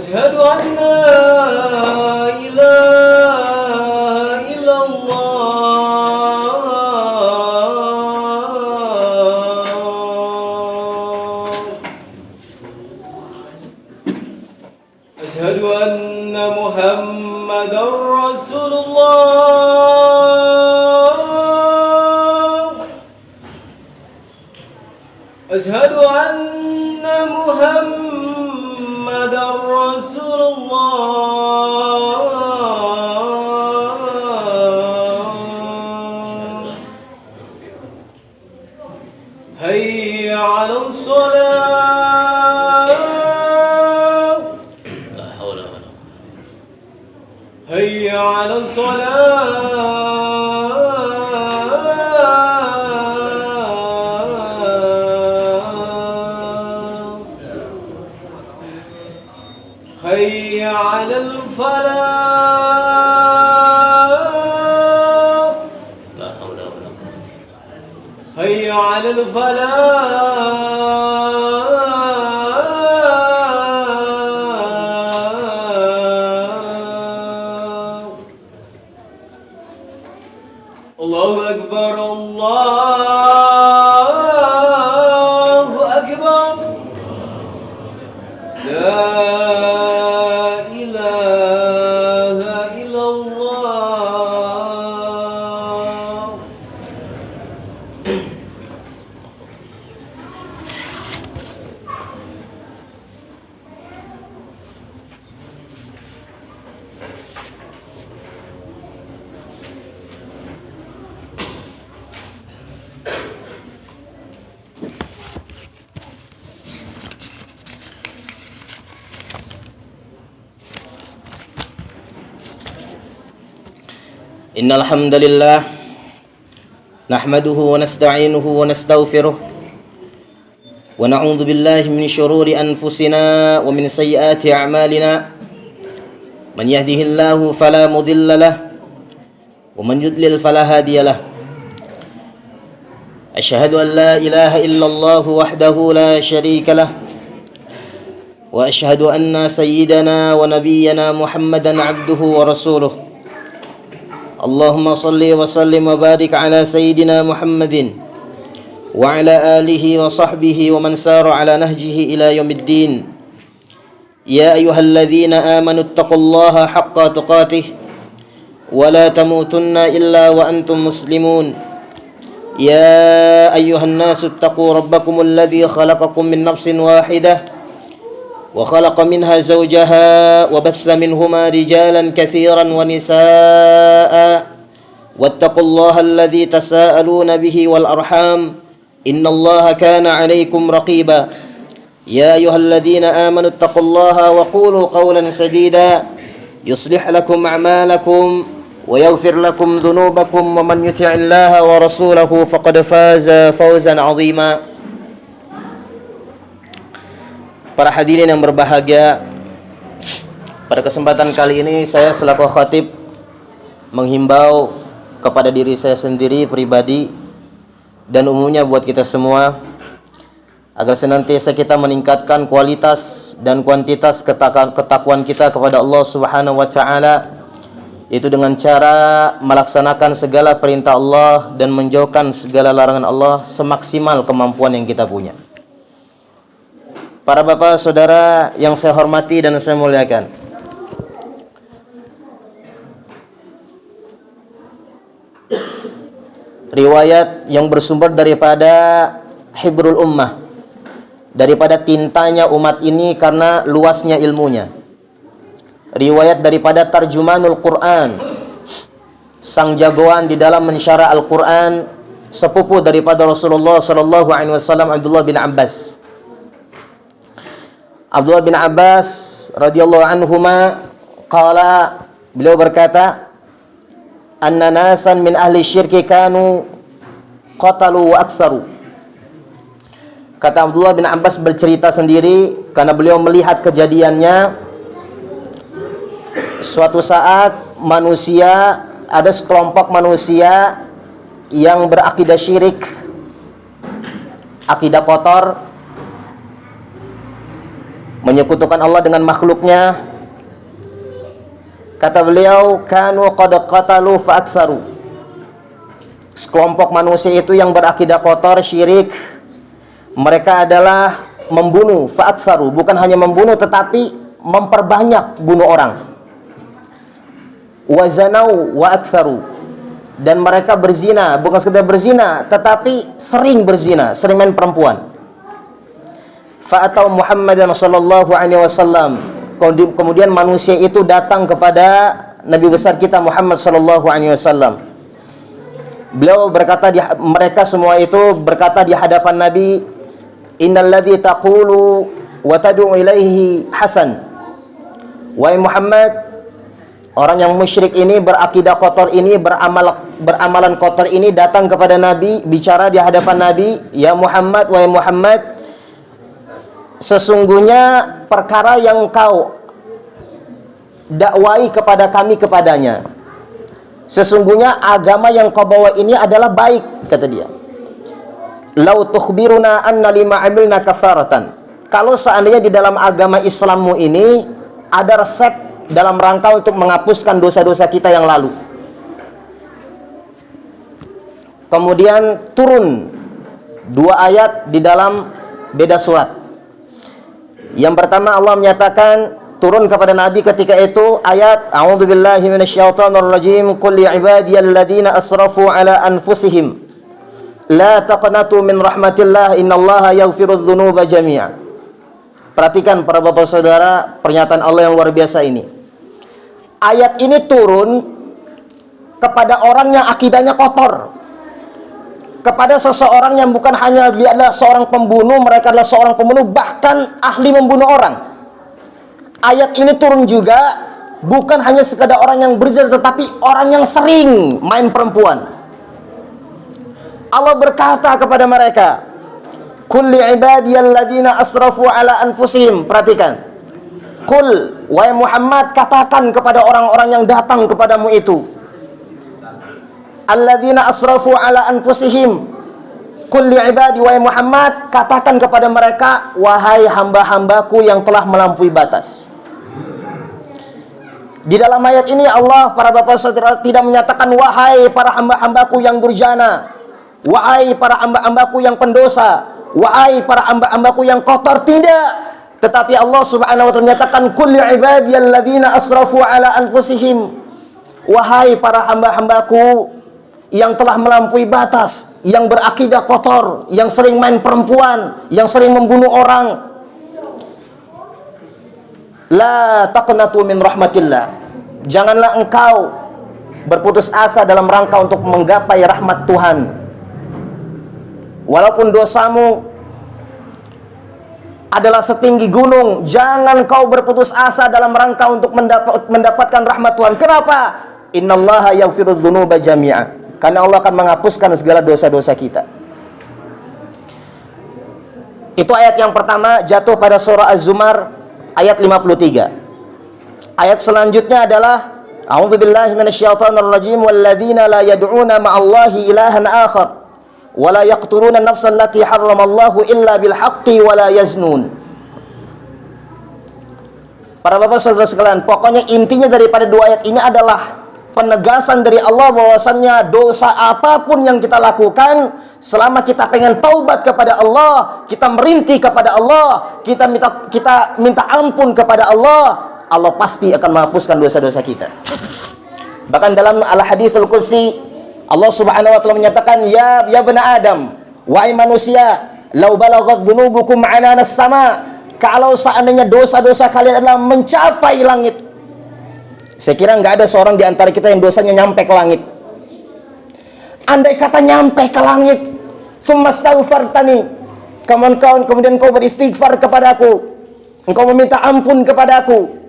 أشهد أن لا إله إلا الله أشهد أن محمدا رسول الله أشهد أن محمدا رسول الله هيا على الصلاة لا حول ولا قوة. هيا على الصلاة هيا على الفلاح لا حول ولا قوة. هيا على الفلاح الله أكبر الله أكبر لا إله إلا الله إن الحمد لله نحمده ونستعينه ونستغفره ونعوذ بالله من شرور أنفسنا ومن سيئات أعمالنا من يهده الله فلا مضل له ومن يضلل فلا هادي له أشهد أن لا إله إلا الله وحده لا شريك له وأشهد أن سيدنا ونبينا محمدا عبده ورسوله اللهم صل وسلم وبارك على سيدنا محمد وعلى آله وصحبه ومن سار على نهجه إلى يوم الدين يا أيها الذين آمنوا اتقوا الله حق تقاته ولا تموتن إلا وأنتم مسلمون يا أيها الناس اتقوا ربكم الذي خلقكم من نفس واحدة وخلق منها زوجها وبث منهما رجالا كثيرا ونساء واتقوا الله الذي تساءلون به والأرحام إن الله كان عليكم رقيبا يا أيها الذين آمنوا اتقوا الله وقولوا قولا سديدا يصلح لكم أعمالكم ويغفر لكم ذنوبكم ومن يطع الله ورسوله فقد فاز فوزا عظيما. Para hadirin yang berbahagia, pada kesempatan kali ini saya selaku khatib menghimbau kepada diri saya sendiri pribadi dan umumnya buat kita semua agar senantiasa kita meningkatkan kualitas dan kuantitas ketakwaan kita kepada Allah Subhanahu wa taala, yaitu dengan cara melaksanakan segala perintah Allah dan menjauhkan segala larangan Allah semaksimal kemampuan yang kita punya. Para bapak, saudara yang saya hormati dan saya muliakan, riwayat yang bersumber daripada hibrul ummah, daripada tintanya umat ini karena luasnya ilmunya. Riwayat daripada tarjumanul Quran, sang jagoan di dalam mensyarah Al-Quran, sepupu daripada Rasulullah sallallahu alaihi wasallam, Abdullah bin Abbas. Abdullah bin Abbas radhiyallahu anhuma qala, beliau berkata, anna nasan min ahli syirki kanu qatalu wa aktsaru. Kata Abdullah bin Abbas bercerita sendiri karena beliau melihat kejadiannya. Suatu saat manusia, ada sekelompok manusia yang berakidah syirik, akidah kotor, menyekutukan Allah dengan makhluknya. Kata beliau, kanu qad qatalu fa aktsaru. Sekelompok manusia itu yang berakidah kotor, syirik, mereka adalah membunuh, fa aktsaru, bukan hanya membunuh tetapi memperbanyak bunuh orang. Wa zanau wa aktsaru, dan mereka berzina, bukan sekedar berzina tetapi sering berzina, sering main perempuan. Fa atau Muhammadan sallallahu alaihi wasallam, kemudian manusia itu datang kepada Nabi besar kita Muhammad sallallahu alaihi wasallam. Beliau berkata, mereka semua itu berkata di hadapan Nabi, innalladzi taqulu wa tad'u ilaihi hasan. Wahai Muhammad, orang yang musyrik ini, berakidah kotor ini, beramalan kotor ini datang kepada Nabi, bicara di hadapan Nabi, ya Muhammad, wahai Muhammad, sesungguhnya perkara yang kau dakwai kepada kami kepadanya, sesungguhnya agama yang kau bawa ini adalah baik, kata dia. Lau tukhbiruna anna lima amilna kafaratan. Kalau seandainya di dalam agama Islammu ini ada resep dalam rangka untuk menghapuskan dosa-dosa kita yang lalu. Kemudian turun 2 ayat di dalam beda surat. Yang pertama Allah menyatakan, turun kepada Nabi ketika itu ayat a'udzubillahi minasyaitonirrajim, qul ya ibadiyalladzina asrafu ala anfusihim la taqnatu min rahmatillah innallaha yaghfirudz dzunuba jami'a. Perhatikan para bapak saudara pernyataan Allah yang luar biasa ini. Ayat ini turun kepada orang yang akidahnya kotor, kepada seseorang yang bukan hanya dia adalah seorang pembunuh, mereka adalah seorang pembunuh, bahkan ahli membunuh orang. Ayat ini turun juga bukan hanya sekadar orang yang berzina, tetapi orang yang sering main perempuan. Allah berkata kepada mereka, qul li ibadiyalladzina asrafu ala anfusihim. Perhatikan, qul, wahai Muhammad, katakan kepada orang-orang yang datang kepadamu itu, alladzina asrafu ala anfusihim, qul li ibadi, wahai Muhammad, katakan kepada mereka, wahai hamba-hambaku yang telah melampaui batas. Di dalam ayat ini Allah, para bapak saudara, tidak menyatakan wahai para hamba-hambaku yang durjana, wahai para hamba-hambaku yang pendosa, wahai para hamba-hambaku yang kotor, tidak. Tetapi Allah Subhanahu wa taala menyatakan, qul li ibadiyalladzina asrafu ala anfusihim, wahai para hamba-hambaku yang telah melampaui batas, yang berakidah kotor, yang sering main perempuan, yang sering membunuh orang, la taqnatu min rahmatillah, janganlah engkau berputus asa dalam rangka untuk menggapai rahmat Tuhan. Walaupun dosamu adalah setinggi gunung, jangan kau berputus asa dalam rangka untuk mendapatkan rahmat Tuhan. Kenapa? Innallaha yaghfirudz dzunuba jami'a, karena Allah akan menghapuskan segala dosa-dosa kita. Itu ayat yang pertama, jatuh pada surah Az-Zumar ayat 53. Ayat selanjutnya adalah a'udzubillahi minasyaitonirrajim, walladzina la yad'una ma'allahi ilahan akhar wa la yaqtuluna an-nafsa allati harramallahu illa bil haqqi wa la yaznun. Para bapak saudara sekalian, pokoknya intinya daripada 2 ayat ini adalah penegasan dari Allah bahwasannya dosa apapun yang kita lakukan, selama kita pengen taubat kepada Allah, kita merintih kepada Allah, kita minta ampun kepada Allah, Allah pasti akan menghapuskan dosa-dosa kita. Bahkan dalam Al-Haditsul Qudsi Allah Subhanahu wa taala menyatakan, ya bani Adam, wahai manusia, lau balaghat dzunubukum ananas sama, kalau seandainya dosa-dosa kalian adalah mencapai langit. Saya kira nggak ada seorang di antara kita yang dosanya nyampe ke langit. Andai kata nyampe ke langit, tsummastaghfartani, kemudian kau beristighfar kepadaku, engkau meminta ampun kepadaku,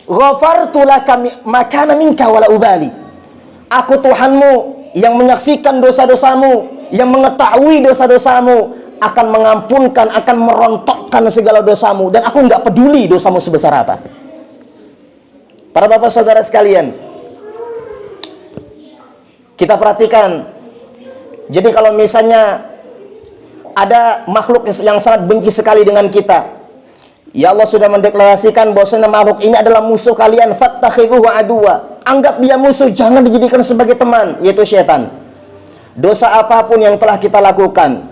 ghafartu laka makana minka wala ubali. Aku Tuhanmu yang menyaksikan dosa-dosamu, yang mengetahui dosa-dosamu, akan mengampunkan, akan merontokkan segala dosamu, dan aku nggak peduli dosamu sebesar apa. Para bapak saudara sekalian, kita perhatikan. Jadi kalau misalnya ada makhluk yang sangat benci sekali dengan kita, Ya Allah sudah mendeklarasikan bahwasanya makhluk ini adalah musuh kalian, fattakhidhuhu aduwa. Anggap dia musuh, jangan dijadikan sebagai teman, yaitu syaitan. Dosa apapun yang telah kita lakukan,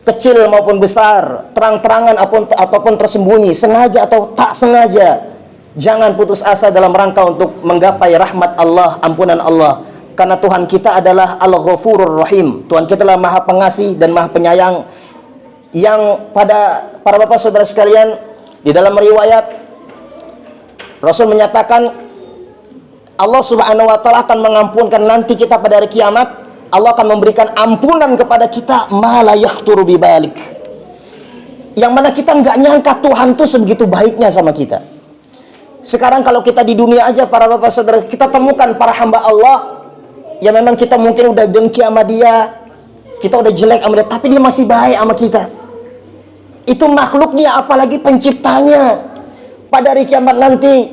kecil maupun besar, terang-terangan ataupun tersembunyi, sengaja atau tak sengaja, jangan putus asa dalam rangka untuk menggapai rahmat Allah, ampunan Allah. Karena Tuhan kita adalah Al-Ghafurur Rahim. Tuhan kita adalah Maha Pengasih dan Maha Penyayang. Yang pada para bapak saudara sekalian, di dalam riwayat Rasul menyatakan Allah Subhanahu wa taala akan mengampunkan nanti kita pada hari kiamat. Allah akan memberikan ampunan kepada kita ma la yahturu bibalik. Yang mana kita nggak nyangka Tuhan tuh sebegitu baiknya sama kita. Sekarang kalau kita di dunia aja para bapak saudara, kita temukan para hamba Allah yang memang kita mungkin udah dengki sama dia, kita udah jelek sama dia, tapi dia masih baik sama kita. Itu makhluknya, apalagi penciptanya. Pada hari kiamat nanti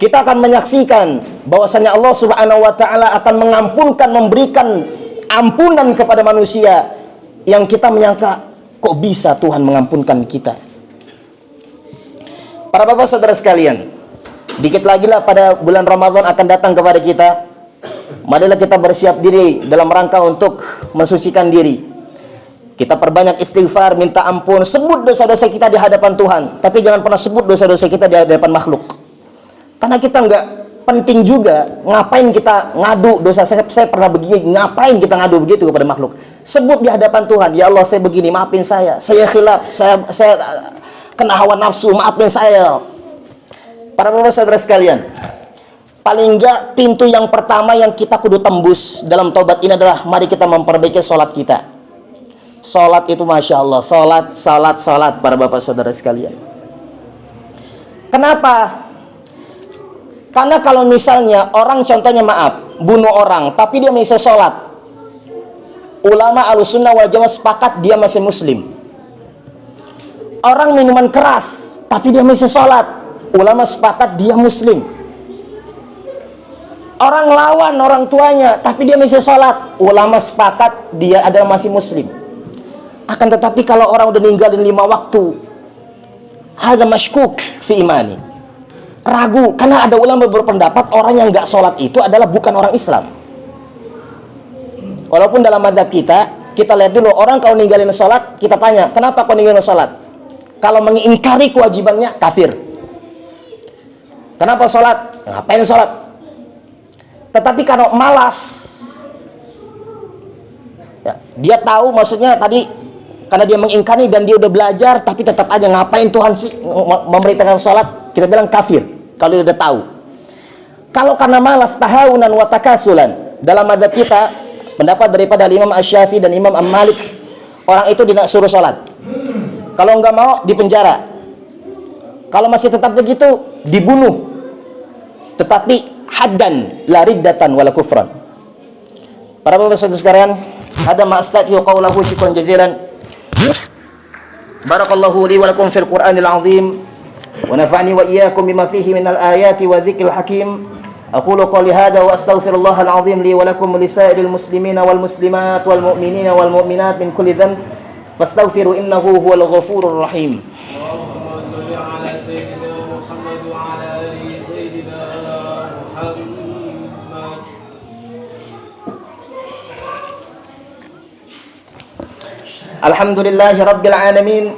kita akan menyaksikan bahwasanya Allah Subhanahu wa taala akan mengampunkan, memberikan ampunan kepada manusia yang kita menyangka kok bisa Tuhan mengampunkan kita. Para bapak saudara sekalian, dikit lagi lah pada bulan Ramadan akan datang kepada kita. Marilah kita bersiap diri dalam rangka untuk mensucikan diri. Kita perbanyak istighfar, minta ampun, sebut dosa-dosa kita di hadapan Tuhan. Tapi jangan pernah sebut dosa-dosa kita di hadapan makhluk. Karena kita nggak penting juga, ngapain kita ngadu dosa saya pernah begini, ngapain kita ngadu begitu kepada makhluk. Sebut di hadapan Tuhan, ya Allah saya begini, maafin saya khilaf, saya kena hawa nafsu, maafin saya. Para bapak saudara sekalian, paling nggak pintu yang pertama yang kita kudu tembus dalam taubat ini adalah mari kita memperbaiki sholat kita. Salat itu Masya Allah, salat para bapak saudara sekalian. Kenapa? Karena kalau misalnya orang contohnya bunuh orang, tapi dia masih salat, ulama Ahlussunnah wal Jamaah sepakat dia masih muslim. Orang minuman keras, tapi dia masih salat, ulama sepakat dia muslim. Orang lawan orang tuanya, tapi dia masih salat, ulama sepakat dia adalah masih muslim. Akan tetapi kalau orang udah ninggalin 5 waktu, hadza mashkuk fi imani, ragu, karena ada ulama berpendapat orang yang nggak sholat itu adalah bukan orang Islam. Walaupun dalam mazhab kita lihat dulu orang kalau ninggalin sholat, kita tanya kenapa kau ninggalin sholat? Kalau mengingkari kewajibannya kafir. Kenapa sholat? Ngapain sholat? Tetapi kalau malas, ya, dia tahu maksudnya tadi. Karena dia mengingkari dan dia udah belajar, tapi tetap aja ngapain Tuhan sih memerintahkan sholat, kita bilang kafir, kalau dia udah tahu. Kalau karena malas, tahawunan wa takasulan, dalam mazhab kita, pendapat daripada Imam Asy-Syafi'i dan Imam Malik, orang itu disuruh sholat. Kalau nggak mau, dipenjara. Kalau masih tetap begitu, dibunuh. Tetapi haddan, la riddatan wala kufran. Para bapak saudara sekalian, hada ma astaqi qaulahu syukran jazilan. Barakallahu li wa lakum fil Qur'anil azim wa nafa'ni wa iyyakum bima fihi minal ayati wa dzikril hakim. Aqulu qawli hadha wa astaghfirullahal azim li wa lakum wa lisairil muslimina wal muslimat wal mu'minina wal mu'minat min kulli dhanb fastaghfiru innahu huwal ghafurur rahim. Allahumma shalli ala sayyidina Muhammad wa ala ali sayyidina Muhammad. Alhamdulillahi rabbil alamin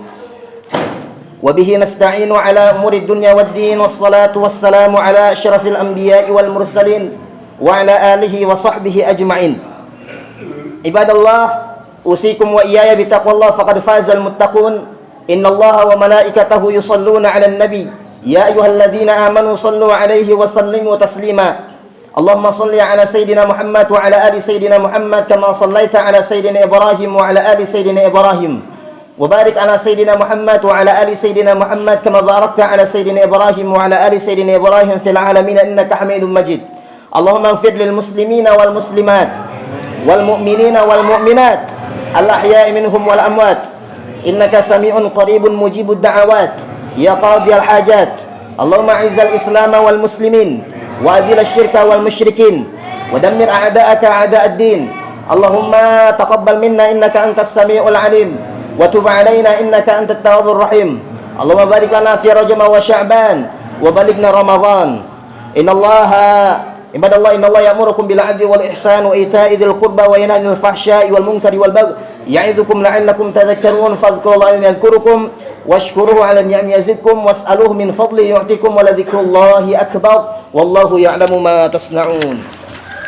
wa bihi nasta'inu ala umuri dunya waddin wassalatu wassalamu ala asyrafil anbiya'i wal mursalin wa ala alihi wa sahbihi ajma'in. Ibadallah, usikum wa iyaya bitaqwallah faqad fazal muttaqun. Innallaha wa malaikatahu yusalluna 'alan nabi ya ayyuhalladzina amanu sallu 'alaihi wa sallimu taslima. Allahumma salli ala Sayyidina Muhammad wa ala ali Sayyidina Muhammad kama sallaita ala Sayyidina Ibrahim wa ala ali Sayyidina Ibrahim wa barik ala Sayyidina Muhammad wa ala ali Sayyidina Muhammad kama barakta ala Sayyidina Ibrahim wa ala ali Sayyidina Ibrahim fil alamin innaka Hamidum Majid. Allahumma ighfir lil muslimina wal muslimat wal mu'minina wal mu'minat al ahya'i minhum wal amwat innaka sami'un qaribun mujibud da'awat ya qadiyal hajat. Allahumma izzal islam wal muslimin وأذل الشرك والمشركين ودمر أعداءك أعداء الدين. اللهم تقبل منا إنك أنت السميع العليم وتب علينا إنك أنت التواب الرحيم. Allahumma barik lana fi Rajab wa Sya'ban wa balighna Ramadan. Ibadallah, innallaha ya'murukum bil 'adli wal ihsan wa ita'i dzil qurba wa yanha 'anil fahsya'i wal munkari wal baghi ya'idzukum la'allakum tadhakkarun fadhkurullaha yadhkurukum washkuruhu 'ala ni'amihi yazidkum was'aluhu min fadlihi yu'tikum wa la dzikrullahi akbar wallahu ya'lamu ma tasna'un.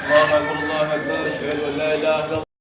الله أكبر الله أكبر أشهد أن لا إله إلا الله